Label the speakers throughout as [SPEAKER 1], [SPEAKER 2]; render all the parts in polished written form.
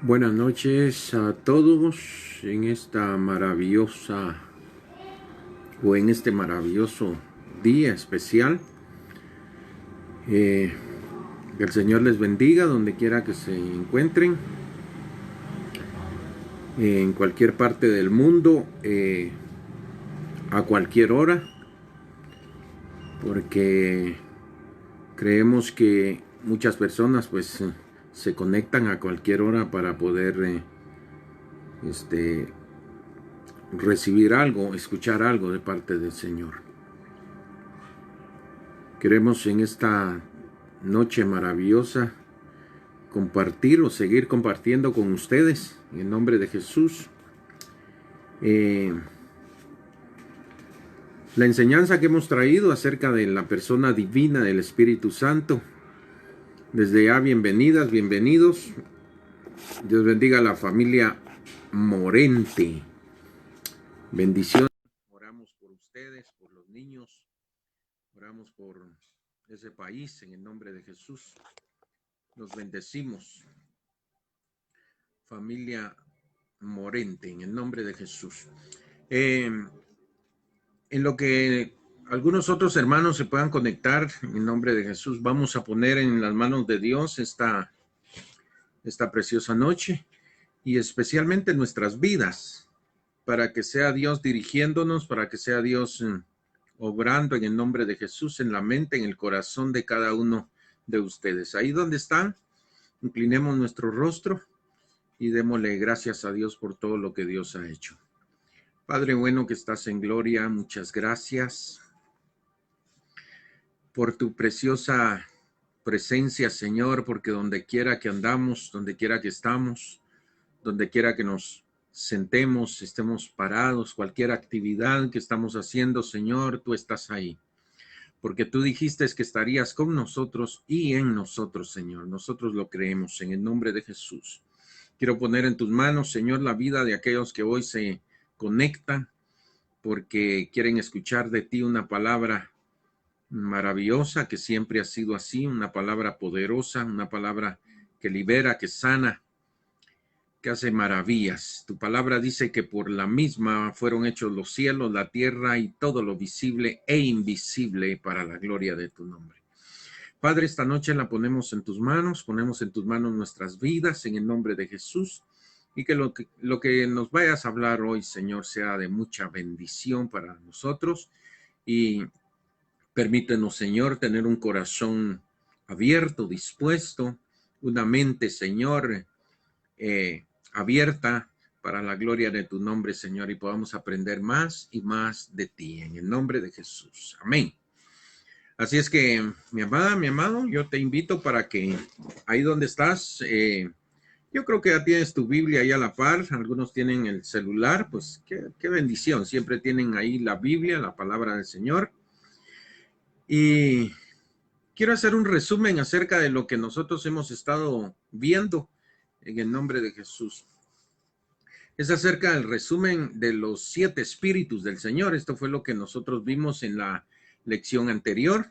[SPEAKER 1] Buenas noches a todos en esta maravillosa en este maravilloso día especial. Que el Señor les bendiga donde quiera que se encuentren, en cualquier parte del mundo, a cualquier hora, porque creemos que muchas personas pues se conectan a cualquier hora para poder recibir algo, escuchar algo de parte del Señor. Queremos en esta noche maravillosa compartir o seguir compartiendo con ustedes en el nombre de Jesús la enseñanza que hemos traído acerca de la persona divina del Espíritu Santo. Desde ya bienvenidas, bienvenidos. Dios bendiga a la familia Morente. Bendiciones. Oramos por ustedes, por los niños. Oramos por ese país en el nombre de Jesús. Los bendecimos. Familia Morente, en el nombre de Jesús. En lo que algunos otros hermanos se puedan conectar, en el nombre de Jesús, vamos a poner en las manos de Dios esta preciosa noche y especialmente nuestras vidas, para que sea Dios dirigiéndonos, para que sea Dios obrando en el nombre de Jesús, en la mente, en el corazón de cada uno de ustedes. Ahí donde están, inclinemos nuestro rostro y démosle gracias a Dios por todo lo que Dios ha hecho. Padre bueno que estás en gloria, muchas gracias por tu preciosa presencia, Señor, porque donde quiera que andamos, donde quiera que estamos, donde quiera que nos sentemos, estemos parados, cualquier actividad que estamos haciendo, Señor, tú estás ahí. Porque tú dijiste que estarías con nosotros y en nosotros, Señor. Nosotros lo creemos en el nombre de Jesús. Quiero poner en tus manos, Señor, la vida de aquellos que hoy se conectan porque quieren escuchar de ti una palabra maravillosa, que siempre ha sido así, una palabra poderosa, una palabra que libera, que sana, que hace maravillas. Tu palabra dice que por la misma fueron hechos los cielos, la tierra y todo lo visible e invisible para la gloria de tu nombre. Padre, esta noche la ponemos en tus manos nuestras vidas en el nombre de Jesús, y que lo que nos vayas a hablar hoy, Señor, sea de mucha bendición para nosotros, y permítenos, Señor, tener un corazón abierto, dispuesto, una mente, Señor, abierta para la gloria de tu nombre, Señor, y podamos aprender más y más de ti, en el nombre de Jesús. Amén. Así es que, mi amada, mi amado, yo te invito para que ahí donde estás, yo creo que ya tienes tu Biblia ahí a la par, algunos tienen el celular, pues qué bendición, siempre tienen ahí la Biblia, la palabra del Señor. Y quiero hacer un resumen acerca de lo que nosotros hemos estado viendo en el nombre de Jesús. Es acerca del resumen de los 7 espíritus del Señor. Esto fue lo que nosotros vimos en la lección anterior.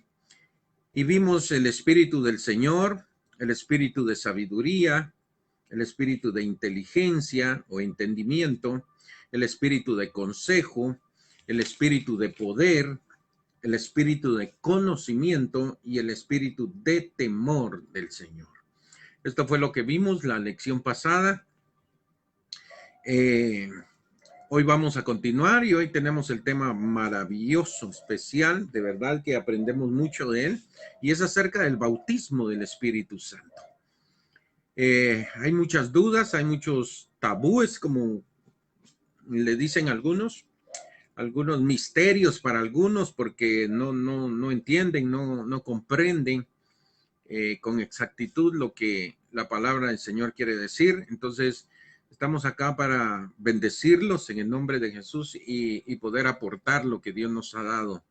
[SPEAKER 1] Y vimos el espíritu del Señor, el espíritu de sabiduría, el espíritu de inteligencia o entendimiento, el espíritu de consejo, el espíritu de poder, el espíritu de conocimiento y el espíritu de temor del Señor. Esto fue lo que vimos la lección pasada. Hoy vamos a continuar y hoy tenemos el tema maravilloso, especial, de verdad que aprendemos mucho de él, y es acerca del bautismo del Espíritu Santo. Hay muchas dudas, hay muchos tabúes, como le dicen algunos misterios para algunos, porque no entienden, no comprenden con exactitud lo que la palabra del Señor quiere decir. Entonces, estamos acá para bendecirlos en el nombre de Jesús y poder aportar lo que Dios nos ha dado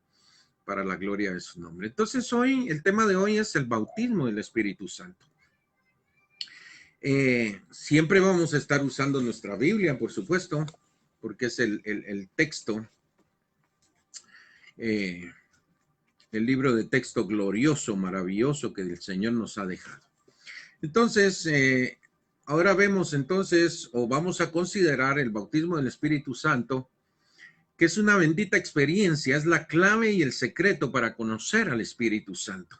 [SPEAKER 1] para la gloria de su nombre. Entonces, hoy, el tema de hoy es el bautismo del Espíritu Santo. Siempre vamos a estar usando nuestra Biblia, por supuesto, porque es el texto, el libro de texto glorioso, maravilloso que el Señor nos ha dejado. Entonces, ahora vemos entonces, o vamos a considerar el bautismo del Espíritu Santo, que es una bendita experiencia, es la clave y el secreto para conocer al Espíritu Santo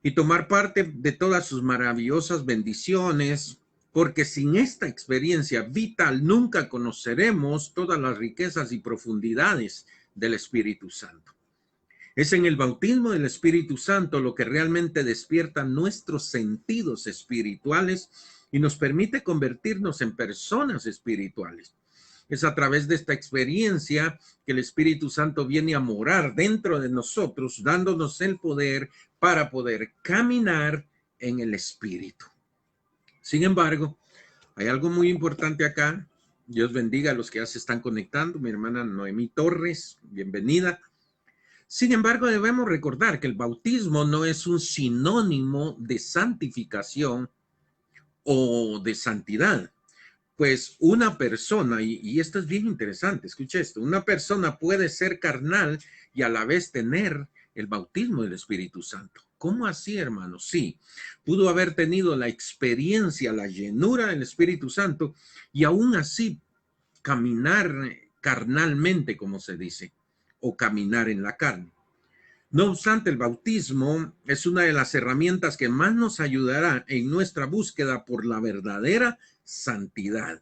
[SPEAKER 1] y tomar parte de todas sus maravillosas bendiciones, porque sin esta experiencia vital nunca conoceremos todas las riquezas y profundidades del Espíritu Santo. Es en el bautismo del Espíritu Santo lo que realmente despierta nuestros sentidos espirituales y nos permite convertirnos en personas espirituales. Es a través de esta experiencia que el Espíritu Santo viene a morar dentro de nosotros, dándonos el poder para poder caminar en el Espíritu. Sin embargo, hay algo muy importante acá. Dios bendiga a los que ya se están conectando. Mi hermana Noemí Torres, bienvenida. Sin embargo, debemos recordar que el bautismo no es un sinónimo de santificación o de santidad. Pues una persona, y esto es bien interesante, escuche esto, una persona puede ser carnal y a la vez tener el bautismo del Espíritu Santo. ¿Cómo así, hermano? Sí, pudo haber tenido la experiencia, la llenura del Espíritu Santo y aún así caminar carnalmente, como se dice, o caminar en la carne. No obstante, el bautismo es una de las herramientas que más nos ayudará en nuestra búsqueda por la verdadera santidad.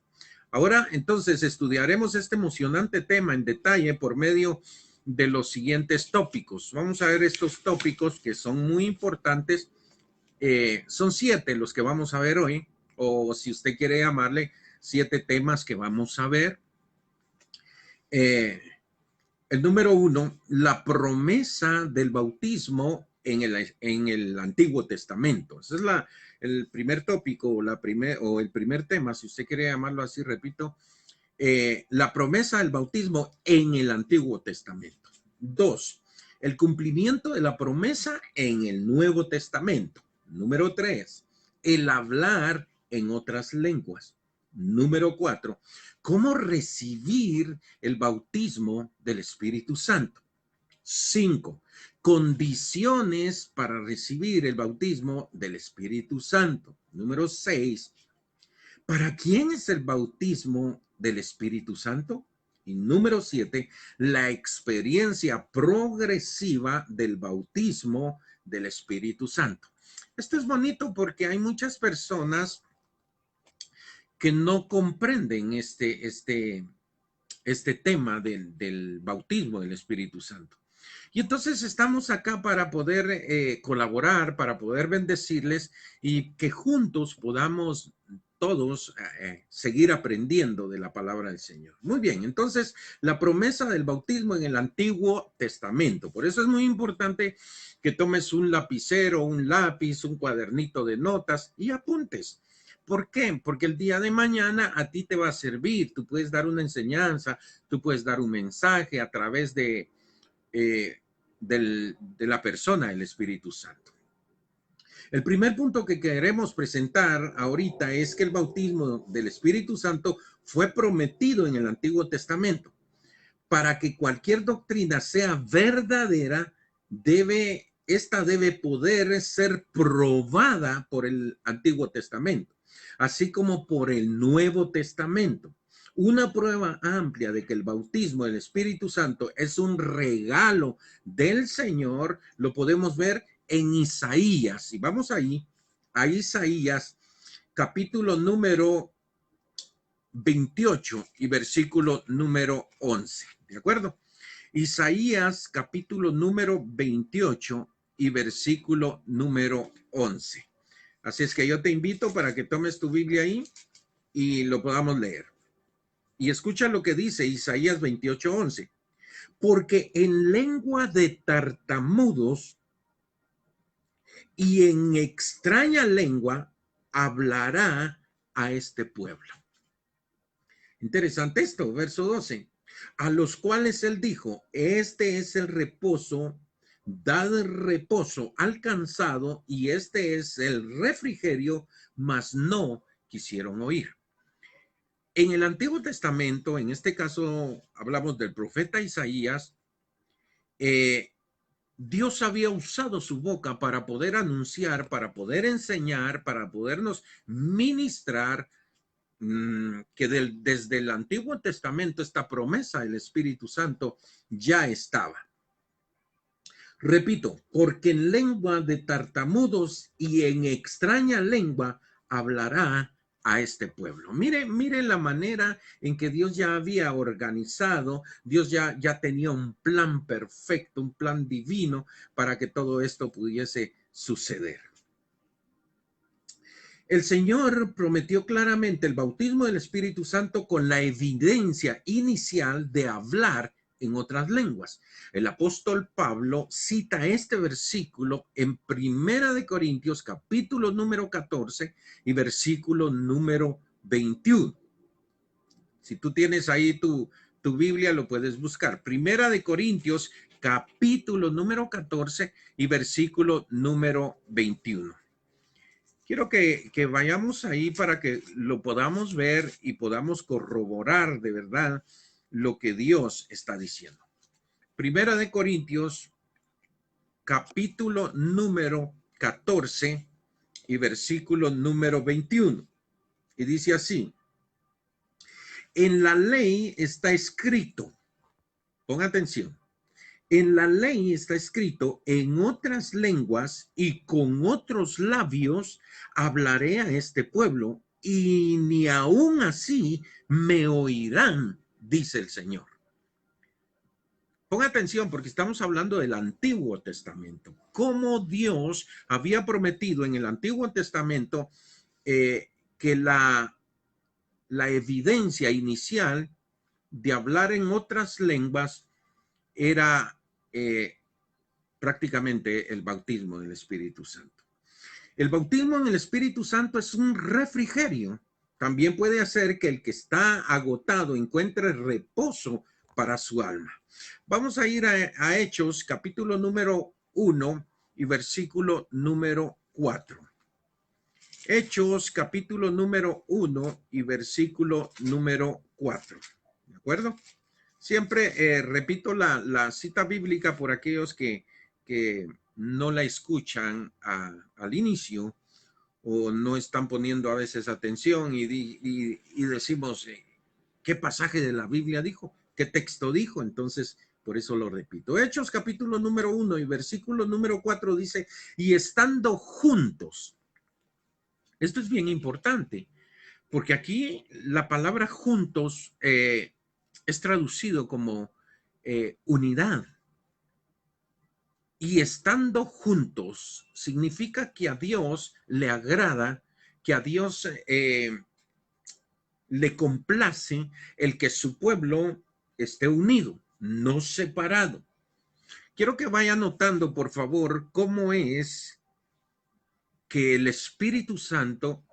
[SPEAKER 1] Ahora, entonces, estudiaremos este emocionante tema en detalle por medio de los siguientes tópicos. Vamos a ver estos tópicos que son muy importantes. Son 7 los que vamos a ver hoy, o si usted quiere llamarle 7 temas que vamos a ver. El número 1, la promesa del bautismo en el Antiguo Testamento. Ese es el primer tópico o el primer tema, si usted quiere llamarlo así, repito, la promesa del bautismo en el Antiguo Testamento. 2, el cumplimiento de la promesa en el Nuevo Testamento. Número 3, el hablar en otras lenguas. Número 4, cómo recibir el bautismo del Espíritu Santo. 5, condiciones para recibir el bautismo del Espíritu Santo. Número 6, ¿para quién es el bautismo del Espíritu Santo? Y número 7, la experiencia progresiva del bautismo del Espíritu Santo. Esto es bonito porque hay muchas personas que no comprenden este tema del bautismo del Espíritu Santo. Y entonces estamos acá para poder colaborar, para poder bendecirles y que juntos podamos todos seguir aprendiendo de la palabra del Señor. Muy bien, entonces la promesa del bautismo en el Antiguo Testamento. Por eso es muy importante que tomes un lapicero, un lápiz, un cuadernito de notas y apuntes. ¿Por qué? Porque el día de mañana a ti te va a servir. Tú puedes dar una enseñanza, tú puedes dar un mensaje a través de la persona, el Espíritu Santo. El primer punto que queremos presentar ahorita es que el bautismo del Espíritu Santo fue prometido en el Antiguo Testamento. Para que cualquier doctrina sea verdadera, esta debe poder ser probada por el Antiguo Testamento, así como por el Nuevo Testamento. Una prueba amplia de que el bautismo del Espíritu Santo es un regalo del Señor lo podemos ver en Isaías. Y vamos ahí a Isaías, capítulo número 28 y versículo número 11. ¿De acuerdo? Isaías, capítulo número 28 y versículo número 11. Así es que yo te invito para que tomes tu Biblia ahí y lo podamos leer. Y escucha lo que dice Isaías 28:11. Porque en lengua de tartamudos y en extraña lengua hablará a este pueblo. Interesante esto, verso 12. A los cuales él dijo, este es el reposo, dad reposo al cansado, y este es el refrigerio, mas no quisieron oír. En el Antiguo Testamento, en este caso hablamos del profeta Isaías, Dios había usado su boca para poder anunciar, para poder enseñar, para podernos ministrar, que desde el Antiguo Testamento esta promesa del Espíritu Santo ya estaba. Repito, porque en lengua de tartamudos y en extraña lengua hablará a este pueblo. Mire la manera en que Dios ya había organizado, Dios ya tenía un plan perfecto, un plan divino para que todo esto pudiese suceder. El Señor prometió claramente el bautismo del Espíritu Santo con la evidencia inicial de hablar en otras lenguas. El apóstol Pablo cita este versículo en Primera de Corintios, capítulo número 14 y versículo número 21. Si tú tienes ahí tu Biblia, lo puedes buscar. Primera de Corintios, capítulo número 14 y versículo número 21. Quiero que vayamos ahí para que lo podamos ver y podamos corroborar de verdad lo que Dios está diciendo. Primera de Corintios, capítulo número 14 y versículo número 21. Y dice así: en la ley está escrito, pon atención, en la ley está escrito, en otras lenguas y con otros labios hablaré a este pueblo, y ni aún así me oirán, dice el Señor. Pon atención porque estamos hablando del Antiguo Testamento. Cómo Dios había prometido en el Antiguo Testamento que la evidencia inicial de hablar en otras lenguas era prácticamente el bautismo del Espíritu Santo. El bautismo en el Espíritu Santo es un refrigerio. También puede hacer que el que está agotado encuentre reposo para su alma. Vamos a ir a Hechos, capítulo número 1 y versículo número 4. Hechos, capítulo número 1 y versículo número 4. ¿De acuerdo? Siempre repito la cita bíblica por aquellos que no la escuchan al inicio o no están poniendo a veces atención y decimos, ¿qué pasaje de la Biblia dijo? ¿Qué texto dijo? Entonces, por eso lo repito. Hechos capítulo número 1 y versículo número 4 dice, y estando juntos. Esto es bien importante, porque aquí la palabra juntos es traducido como unidad. Y estando juntos significa que a Dios le agrada, que a Dios le complace el que su pueblo esté unido, no separado. Quiero que vaya notando, por favor, cómo es que el Espíritu Santo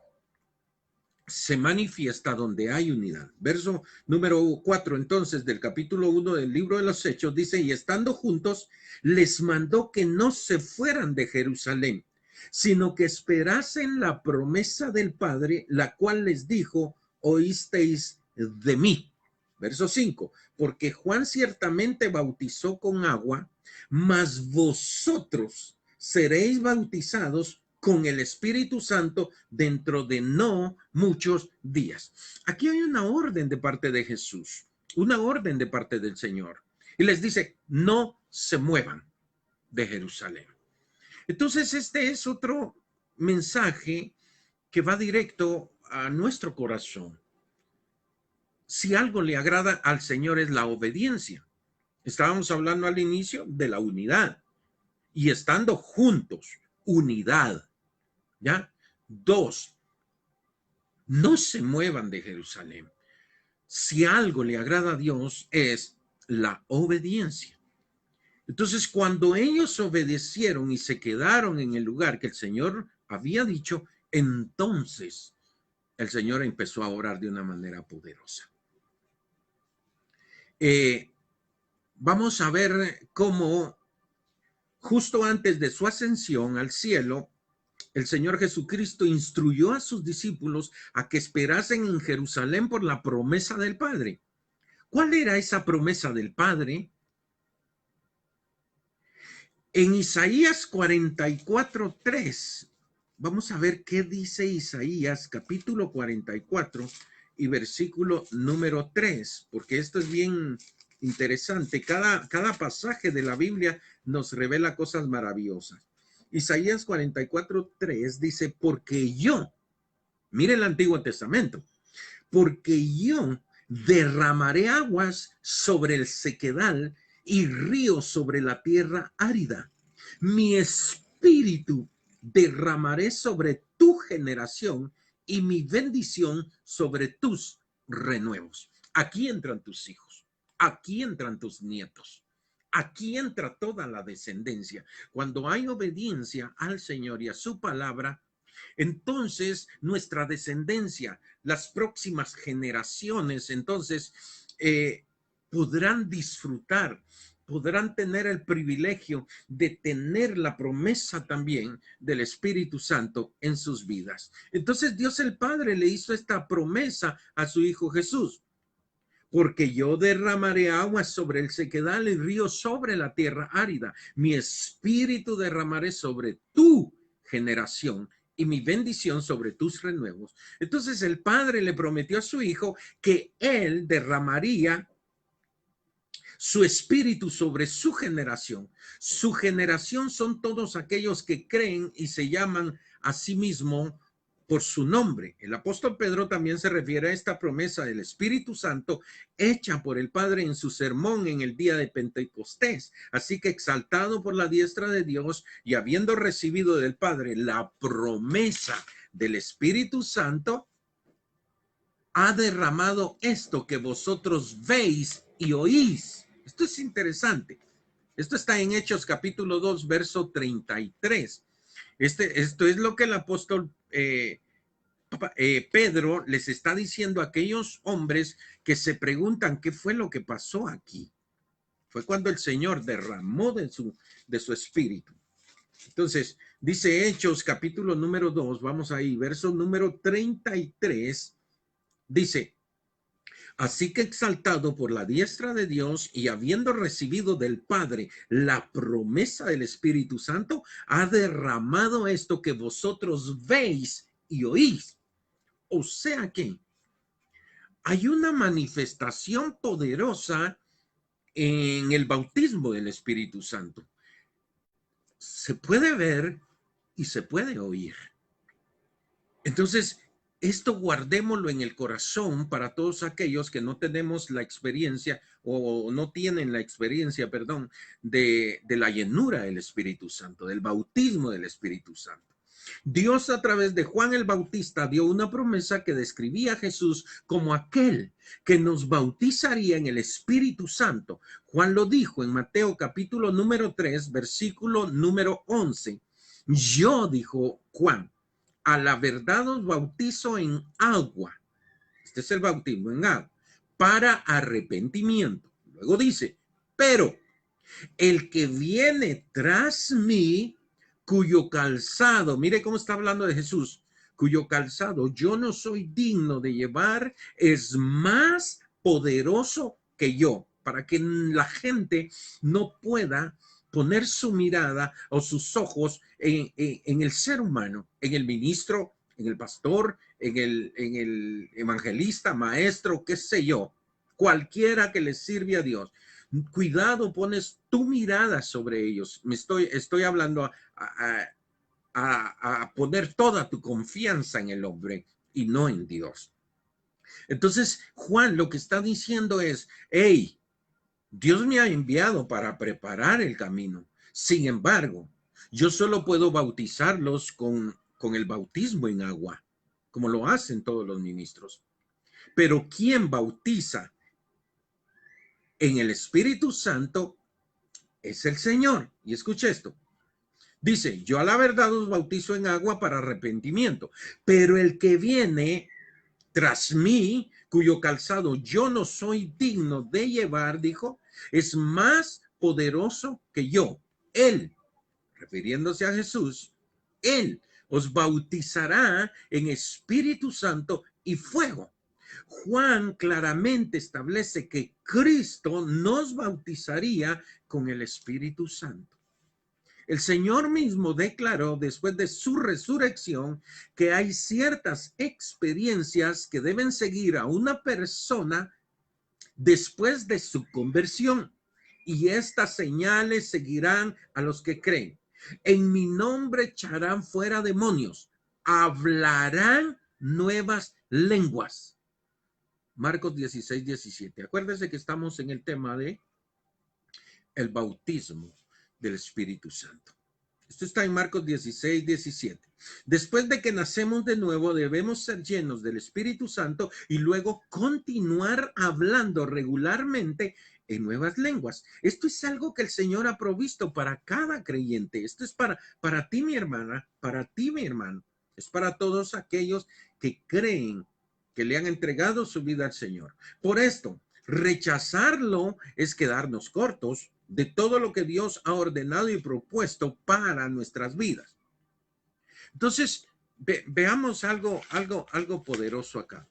[SPEAKER 1] se manifiesta donde hay unidad. Verso número 4, entonces, del capítulo 1 del libro de los Hechos, dice, y estando juntos, les mandó que no se fueran de Jerusalén, sino que esperasen la promesa del Padre, la cual les dijo, oísteis de mí. Verso 5, porque Juan ciertamente bautizó con agua, mas vosotros seréis bautizados con el Espíritu Santo dentro de no muchos días. Aquí hay una orden de parte de Jesús, una orden de parte del Señor. Y les dice, no se muevan de Jerusalén. Entonces, este es otro mensaje que va directo a nuestro corazón. Si algo le agrada al Señor es la obediencia. Estábamos hablando al inicio de la unidad. Y estando juntos, unidad. ¿Ya? 2, no se muevan de Jerusalén. Si algo le agrada a Dios es la obediencia. Entonces, cuando ellos obedecieron y se quedaron en el lugar que el Señor había dicho, entonces el Señor empezó a orar de una manera poderosa. Vamos a ver cómo justo antes de su ascensión al cielo, el Señor Jesucristo instruyó a sus discípulos a que esperasen en Jerusalén por la promesa del Padre. ¿Cuál era esa promesa del Padre? En Isaías 44:3, vamos a ver qué dice Isaías capítulo 44 y versículo número 3, porque esto es bien interesante. Cada pasaje de la Biblia nos revela cosas maravillosas. Isaías 44:3 dice, porque yo, mire el Antiguo Testamento, porque yo derramaré aguas sobre el sequedal y ríos sobre la tierra árida. Mi espíritu derramaré sobre tu generación y mi bendición sobre tus renuevos. Aquí entran tus hijos, aquí entran tus nietos. Aquí entra toda la descendencia. Cuando hay obediencia al Señor y a su palabra, entonces nuestra descendencia, las próximas generaciones, entonces podrán disfrutar, podrán tener el privilegio de tener la promesa también del Espíritu Santo en sus vidas. Entonces Dios el Padre le hizo esta promesa a su Hijo Jesús. Porque yo derramaré aguas sobre el sequedal y ríos sobre la tierra árida. Mi espíritu derramaré sobre tu generación y mi bendición sobre tus renuevos. Entonces el Padre le prometió a su Hijo que él derramaría su espíritu sobre su generación. Su generación son todos aquellos que creen y se llaman a sí mismos por su nombre. El apóstol Pedro también se refiere a esta promesa del Espíritu Santo hecha por el Padre en su sermón en el día de Pentecostés. Así que exaltado por la diestra de Dios y habiendo recibido del Padre la promesa del Espíritu Santo, ha derramado esto que vosotros veis y oís. Esto es interesante. Esto está en Hechos capítulo 2, verso 33. Esto es lo que el apóstol Pedro les está diciendo a aquellos hombres que se preguntan qué fue lo que pasó aquí. Fue cuando el Señor derramó de su espíritu. Entonces, dice Hechos capítulo número 2, vamos ahí, verso número 33, dice, así que exaltado por la diestra de Dios y habiendo recibido del Padre la promesa del Espíritu Santo, ha derramado esto que vosotros veis y oís. O sea que hay una manifestación poderosa en el bautismo del Espíritu Santo. Se puede ver y se puede oír. Entonces, esto guardémoslo en el corazón para todos aquellos que no tenemos la experiencia o no tienen la experiencia, perdón, de la llenura del Espíritu Santo, del bautismo del Espíritu Santo. Dios a través de Juan el Bautista dio una promesa que describía a Jesús como aquel que nos bautizaría en el Espíritu Santo. Juan lo dijo en Mateo capítulo número 3, versículo número 11. Yo, dijo Juan, a la verdad os bautizo en agua. Este es el bautismo en agua, para arrepentimiento. Luego dice, pero el que viene tras mí, cuyo calzado, mire cómo está hablando de Jesús, cuyo calzado yo no soy digno de llevar, es más poderoso que yo, para que la gente no pueda poner su mirada o sus ojos en el ser humano, en el ministro, en el pastor, en el evangelista, maestro, qué sé yo, cualquiera que les sirve a Dios. Cuidado, pones tu mirada sobre ellos. Estoy hablando a poner toda tu confianza en el hombre y no en Dios. Entonces, Juan lo que está diciendo es, hey, Dios me ha enviado para preparar el camino. Sin embargo, yo solo puedo bautizarlos con el bautismo en agua, como lo hacen todos los ministros. Pero ¿quién bautiza en el Espíritu Santo? Es el Señor. Y escucha esto. Dice, yo a la verdad os bautizo en agua para arrepentimiento, pero el que viene tras mí, cuyo calzado yo no soy digno de llevar, dijo, es más poderoso que yo. Él, refiriéndose a Jesús, él os bautizará en Espíritu Santo y fuego. Juan claramente establece que Cristo nos bautizaría con el Espíritu Santo. El Señor mismo declaró después de su resurrección que hay ciertas experiencias que deben seguir a una persona después de su conversión. Y estas señales seguirán a los que creen. En mi nombre echarán fuera demonios, hablarán nuevas lenguas. Marcos 16, 17. Acuérdense que estamos en el tema de el bautismo del Espíritu Santo. Esto está en Marcos 16, 17. Después de que nacemos de nuevo, debemos ser llenos del Espíritu Santo y luego continuar hablando regularmente en nuevas lenguas. Esto es algo que el Señor ha provisto para cada creyente. Esto es para ti, mi hermana, para ti, mi hermano. Es para todos aquellos que creen que le han entregado su vida al Señor. Por esto, rechazarlo es quedarnos cortos de todo lo que Dios ha ordenado y propuesto para nuestras vidas. Entonces, veamos algo poderoso acá.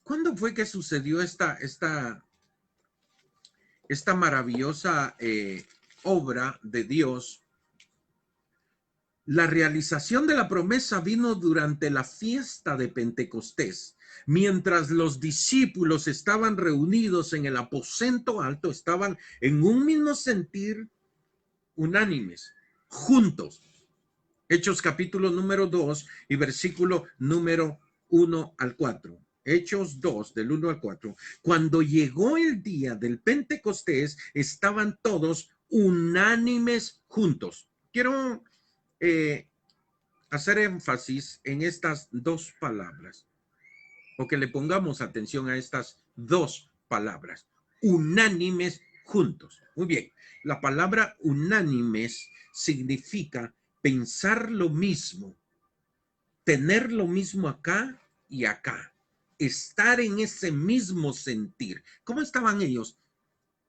[SPEAKER 1] ¿Cuándo fue que sucedió esta maravillosa obra de Dios? La realización de la promesa vino durante la fiesta de Pentecostés. Mientras los discípulos estaban reunidos en el aposento alto, estaban en un mismo sentir, unánimes, juntos. Hechos capítulo número 2 y versículo número 1 al 4. Hechos 2, del 1 al 4. Cuando llegó el día del Pentecostés, estaban todos unánimes juntos. Quiero hacer énfasis en estas dos palabras, o que le pongamos atención a estas dos palabras, unánimes juntos. Muy bien, la palabra unánimes significa pensar lo mismo, tener lo mismo acá y acá, estar en ese mismo sentir. ¿Cómo estaban ellos?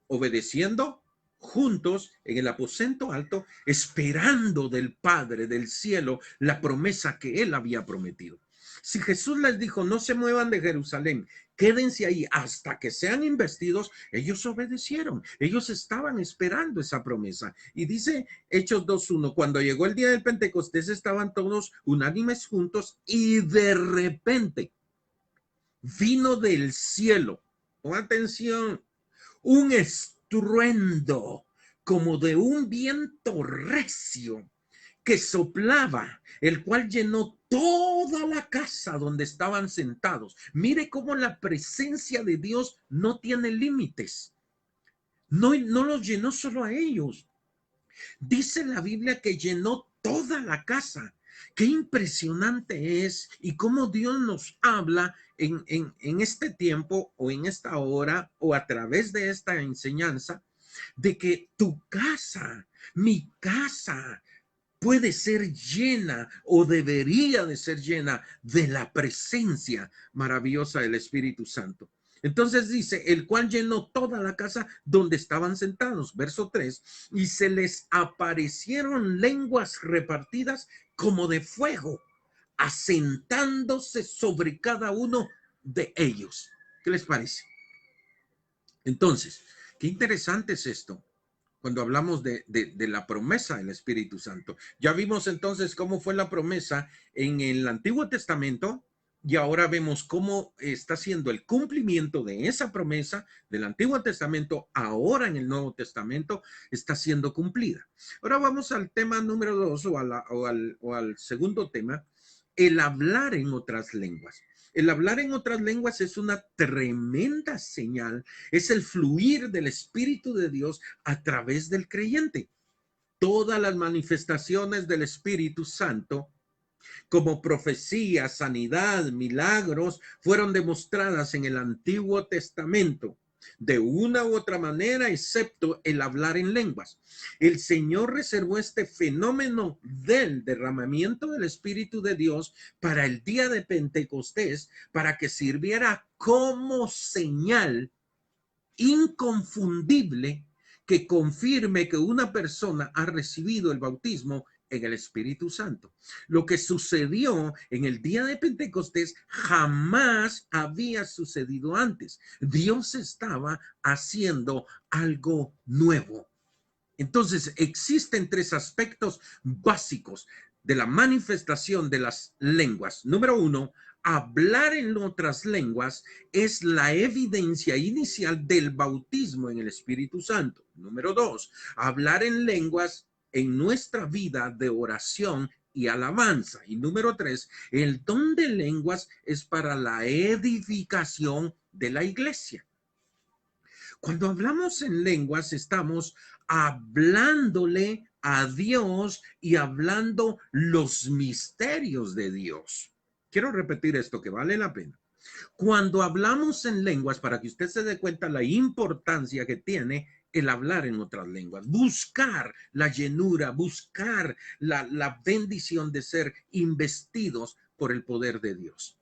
[SPEAKER 1] Obedeciendo juntos en el aposento alto, esperando del Padre del cielo la promesa que él había prometido. Si Jesús les dijo, no se muevan de Jerusalén, quédense ahí hasta que sean investidos, ellos obedecieron. Ellos estaban esperando esa promesa. Y dice Hechos 2:1, cuando llegó el día del Pentecostés estaban todos unánimes juntos y de repente vino del cielo, con atención, un estruendo como de un viento recio que soplaba, el cual llenó toda la casa donde estaban sentados. Mire cómo la presencia de Dios no tiene límites. No los llenó solo a ellos. Dice la Biblia que llenó toda la casa. Qué impresionante es y cómo Dios nos habla en este tiempo o en esta hora o a través de esta enseñanza de que tu casa, mi casa, puede ser llena o debería de ser llena de la presencia maravillosa del Espíritu Santo. Entonces dice, el cual llenó toda la casa donde estaban sentados. Verso 3, y se les aparecieron lenguas repartidas como de fuego, asentándose sobre cada uno de ellos. ¿Qué les parece? Entonces, qué interesante es esto cuando hablamos de la promesa del Espíritu Santo. Ya vimos entonces cómo fue la promesa en el Antiguo Testamento y ahora vemos cómo está siendo el cumplimiento de esa promesa del Antiguo Testamento, ahora en el Nuevo Testamento está siendo cumplida. Ahora vamos al tema número 2 o al segundo tema, el hablar en otras lenguas. El hablar en otras lenguas es una tremenda señal, es el fluir del Espíritu de Dios a través del creyente. Todas las manifestaciones del Espíritu Santo, como profecía, sanidad, milagros, fueron demostradas en el Antiguo Testamento de una u otra manera, excepto el hablar en lenguas. El Señor reservó este fenómeno del derramamiento del Espíritu de Dios para el día de Pentecostés, para que sirviera como señal inconfundible que confirme que una persona ha recibido el bautismo en el Espíritu Santo. Lo que sucedió en el día de Pentecostés jamás había sucedido antes. Dios estaba haciendo algo nuevo. Entonces, existen tres aspectos básicos de la manifestación de las lenguas. Número uno, hablar en otras lenguas es la evidencia inicial del bautismo en el Espíritu Santo. Número dos, hablar en lenguas en nuestra vida de oración y alabanza. Y número tres, el don de lenguas es para la edificación de la iglesia. Cuando hablamos en lenguas, estamos hablándole a Dios y hablando los misterios de Dios. Quiero repetir esto que vale la pena. Cuando hablamos en lenguas, para que usted se dé cuenta la importancia que tiene el hablar en otras lenguas, buscar la llenura, buscar la bendición de ser investidos por el poder de Dios.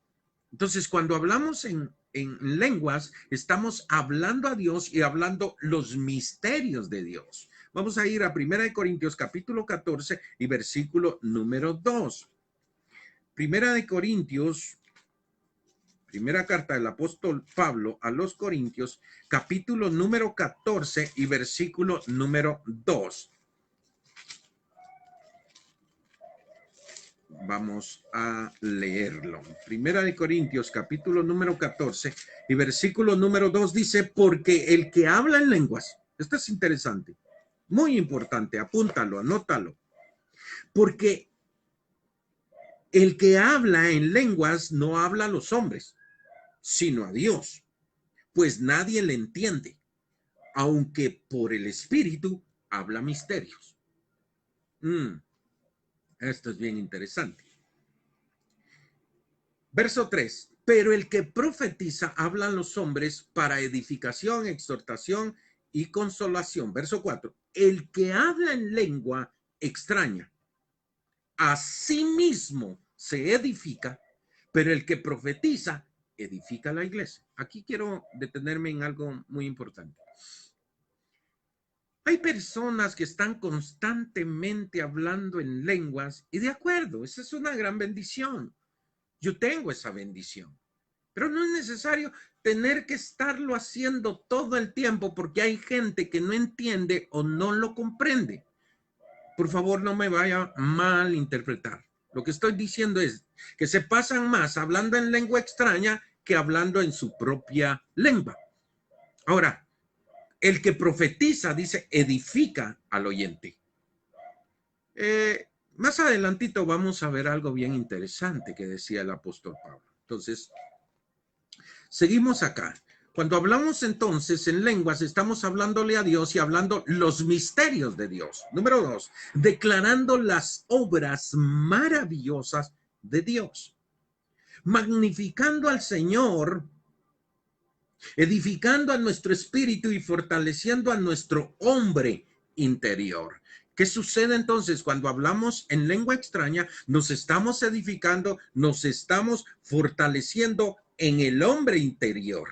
[SPEAKER 1] Entonces, cuando hablamos en lenguas, estamos hablando a Dios y hablando los misterios de Dios. Vamos a ir a 1 Corintios capítulo 14 y versículo número 2. 1 Corintios, primera carta del apóstol Pablo a los Corintios, capítulo número 14 y versículo número 2. Vamos a leerlo. Primera de Corintios, capítulo número 14 y versículo número 2 dice, porque el que habla en lenguas, esto es interesante, muy importante, apúntalo, anótalo, porque el que habla en lenguas no habla a los hombres, sino a Dios, pues nadie le entiende, aunque por el Espíritu habla misterios. Esto es bien interesante. Verso 3, pero el que profetiza habla a los hombres para edificación, exhortación y consolación. Verso 4, el que habla en lengua extraña, a sí mismo se edifica, pero el que profetiza edifica la iglesia. Aquí quiero detenerme en algo muy importante. Hay personas que están constantemente hablando en lenguas y de acuerdo, esa es una gran bendición. Yo tengo esa bendición, pero no es necesario tener que estarlo haciendo todo el tiempo porque hay gente que no entiende o no lo comprende. Por favor, no me vaya a malinterpretar. Lo que estoy diciendo es que se pasan más hablando en lengua extraña que hablando en su propia lengua. Ahora, el que profetiza, dice, edifica al oyente. Más adelantito vamos a ver algo bien interesante que decía el apóstol Pablo. Entonces, seguimos acá. Cuando hablamos entonces en lenguas, estamos hablándole a Dios y hablando los misterios de Dios. Número 2, declarando las obras maravillosas de Dios. Magnificando al Señor, edificando a nuestro espíritu y fortaleciendo a nuestro hombre interior. ¿Qué sucede entonces cuando hablamos en lengua extraña? Nos estamos edificando, nos estamos fortaleciendo en el hombre interior.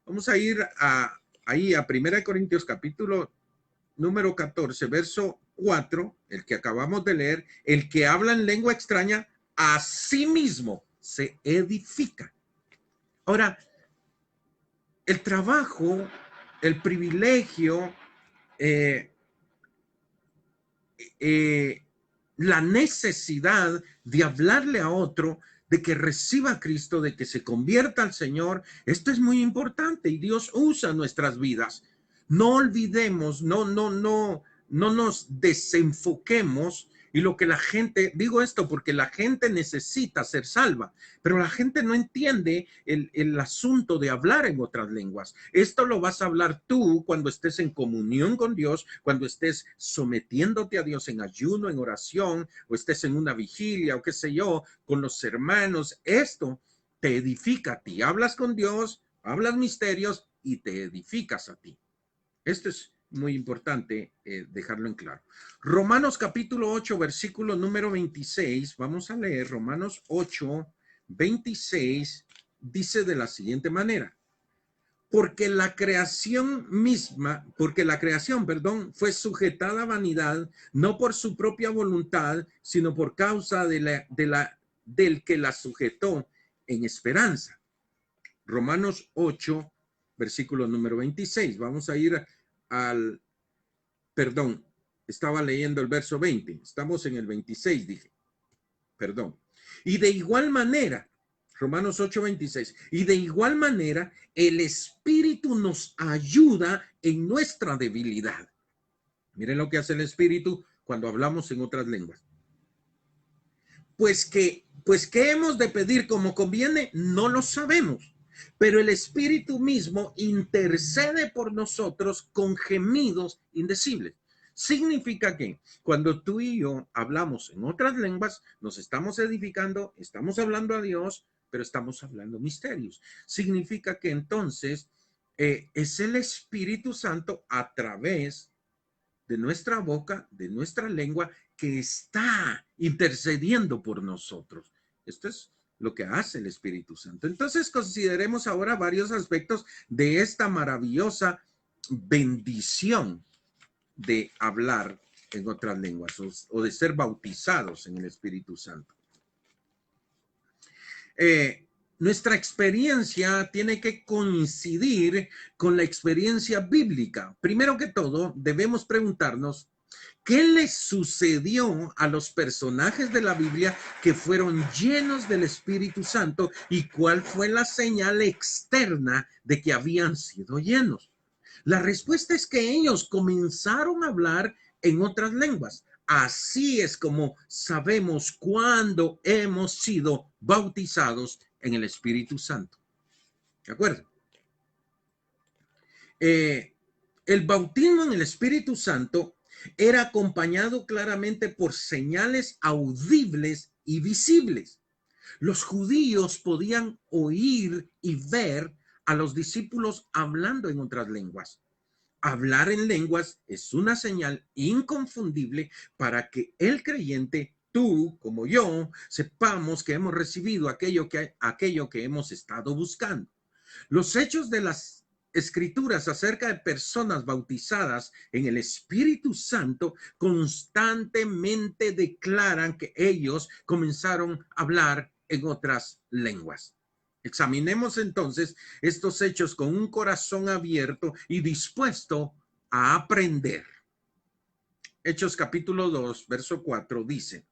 [SPEAKER 1] Vamos a ir ahí a 1 Corintios capítulo número 14, verso 4, el que acabamos de leer, el que habla en lengua extraña, a sí mismo se edifica. Ahora, el trabajo, el privilegio, la necesidad de hablarle a otro, de que reciba a Cristo, de que se convierta al Señor, esto es muy importante y Dios usa nuestras vidas. No olvidemos, no nos desenfoquemos. Y lo que la gente, digo esto porque la gente necesita ser salva, pero la gente no entiende el asunto de hablar en otras lenguas. Esto lo vas a hablar tú cuando estés en comunión con Dios, cuando estés sometiéndote a Dios en ayuno, en oración, o estés en una vigilia, o qué sé yo, con los hermanos. Esto te edifica a ti. Hablas con Dios, hablas misterios y te edificas a ti. Esto es muy importante dejarlo en claro. Romanos capítulo 8, versículo número 26. Vamos a leer Romanos 8, 26. Dice de la siguiente manera. Porque la creación, fue sujetada a vanidad, no por su propia voluntad, sino por causa del que la sujetó en esperanza. Romanos 8, versículo número 26. Vamos a ir al Perdón, estaba leyendo el verso 20. Estamos en el 26, dije. Perdón. Y de igual manera, Romanos 8:26, y de igual manera el Espíritu nos ayuda en nuestra debilidad. Miren lo que hace el Espíritu cuando hablamos en otras lenguas. Pues que hemos de pedir como conviene, no lo sabemos, pero el Espíritu mismo intercede por nosotros con gemidos indecibles. Significa que cuando tú y yo hablamos en otras lenguas, nos estamos edificando, estamos hablando a Dios, pero estamos hablando misterios. Significa que entonces es el Espíritu Santo a través de nuestra boca, de nuestra lengua, que está intercediendo por nosotros. Esto es lo que hace el Espíritu Santo. Entonces consideremos ahora varios aspectos de esta maravillosa bendición de hablar en otras lenguas o de ser bautizados en el Espíritu Santo. Nuestra experiencia tiene que coincidir con la experiencia bíblica. Primero que todo, debemos preguntarnos qué les sucedió a los personajes de la Biblia que fueron llenos del Espíritu Santo y cuál fue la señal externa de que habían sido llenos. La respuesta es que ellos comenzaron a hablar en otras lenguas. Así es como sabemos cuándo hemos sido bautizados en el Espíritu Santo. ¿De acuerdo? El bautismo en el Espíritu Santo era acompañado claramente por señales audibles y visibles. Los judíos podían oír y ver a los discípulos hablando en otras lenguas. Hablar en lenguas es una señal inconfundible para que el creyente, tú como yo, sepamos que hemos recibido aquello que hemos estado buscando. Los hechos de las Escrituras acerca de personas bautizadas en el Espíritu Santo constantemente declaran que ellos comenzaron a hablar en otras lenguas. Examinemos entonces estos hechos con un corazón abierto y dispuesto a aprender. Hechos capítulo 2, verso 4 dice,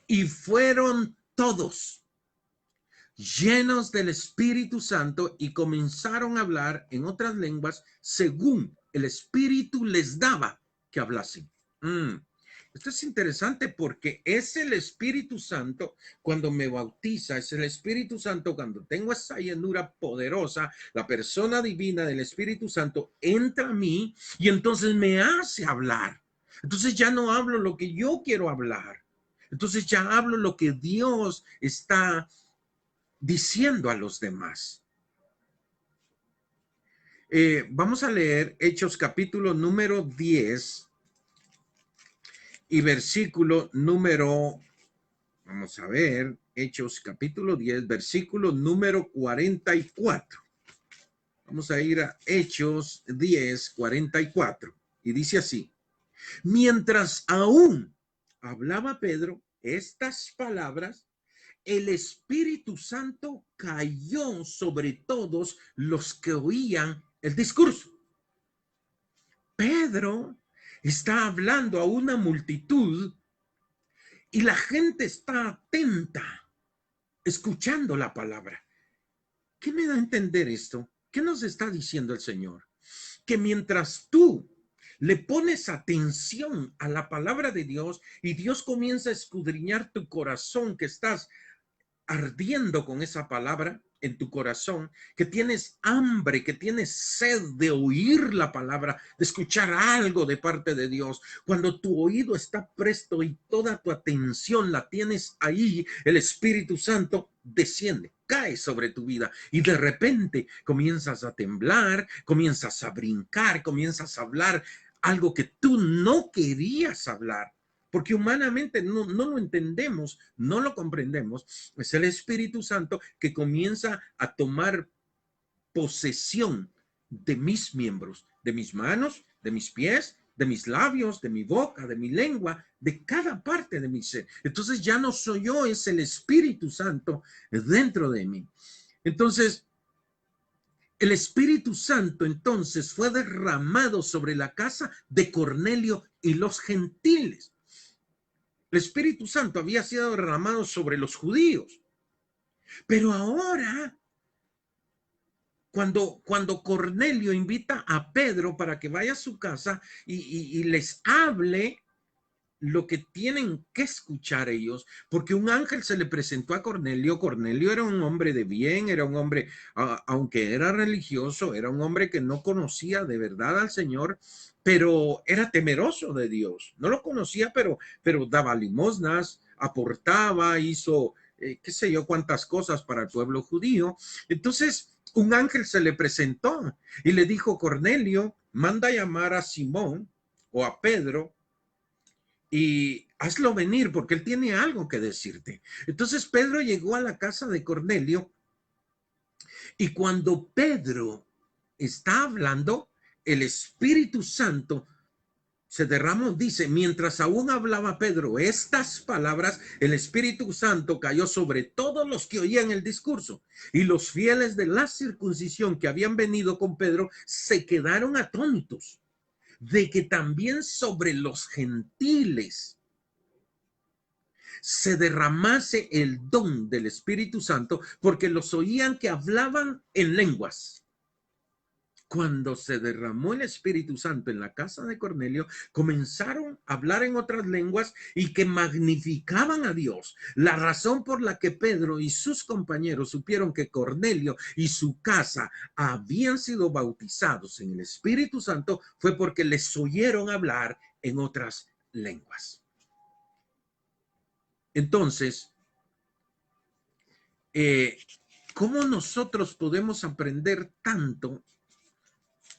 [SPEAKER 1] y fueron todos llenos del Espíritu Santo y comenzaron a hablar en otras lenguas según el Espíritu les daba que hablasen. Esto es interesante porque es el Espíritu Santo cuando me bautiza, es el Espíritu Santo cuando tengo esa llenura poderosa, la persona divina del Espíritu Santo entra a mí y entonces me hace hablar. Entonces ya no hablo lo que yo quiero hablar. Entonces ya hablo lo que Dios está diciendo a los demás. Vamos a leer Hechos capítulo número 10 y versículo número, vamos a ver, Hechos capítulo 10, versículo número 44. Vamos a ir a Hechos 10, 44. Y dice así, mientras aún hablaba Pedro estas palabras, el Espíritu Santo cayó sobre todos los que oían el discurso. Pedro está hablando a una multitud y la gente está atenta, escuchando la palabra. ¿Qué me da a entender esto? ¿Qué nos está diciendo el Señor? Que mientras tú le pones atención a la palabra de Dios y Dios comienza a escudriñar tu corazón, que estás ardiendo con esa palabra en tu corazón, que tienes hambre, que tienes sed de oír la palabra, de escuchar algo de parte de Dios. Cuando tu oído está presto y toda tu atención la tienes ahí, el Espíritu Santo desciende, cae sobre tu vida y de repente comienzas a temblar, comienzas a brincar, comienzas a hablar algo que tú no querías hablar. Porque humanamente no lo entendemos, no lo comprendemos. Es el Espíritu Santo que comienza a tomar posesión de mis miembros, de mis manos, de mis pies, de mis labios, de mi boca, de mi lengua, de cada parte de mi ser. Entonces ya no soy yo, es el Espíritu Santo dentro de mí. Entonces, El Espíritu Santo entonces fue derramado sobre la casa de Cornelio y los gentiles. El Espíritu Santo había sido derramado sobre los judíos. Pero ahora, cuando Cornelio invita a Pedro para que vaya a su casa y les hable lo que tienen que escuchar ellos, porque un ángel se le presentó a Cornelio. Cornelio era un hombre de bien, era un hombre, aunque era religioso, era un hombre que no conocía de verdad al Señor, pero era temeroso de Dios. No lo conocía, pero daba limosnas, aportaba, hizo qué sé yo cuántas cosas para el pueblo judío. Entonces un ángel se le presentó y le dijo: Cornelio, manda llamar a Simón o a Pedro y hazlo venir porque él tiene algo que decirte. Entonces Pedro llegó a la casa de Cornelio y cuando Pedro está hablando, el Espíritu Santo se derramó. Dice, mientras aún hablaba Pedro estas palabras, el Espíritu Santo cayó sobre todos los que oían el discurso, y los fieles de la circuncisión que habían venido con Pedro se quedaron atónitos de que también sobre los gentiles se derramase el don del Espíritu Santo, porque los oían que hablaban en lenguas. Cuando se derramó el Espíritu Santo en la casa de Cornelio, comenzaron a hablar en otras lenguas y que magnificaban a Dios. La razón por la que Pedro y sus compañeros supieron que Cornelio y su casa habían sido bautizados en el Espíritu Santo fue porque les oyeron hablar en otras lenguas. Entonces, ¿cómo nosotros podemos aprender tanto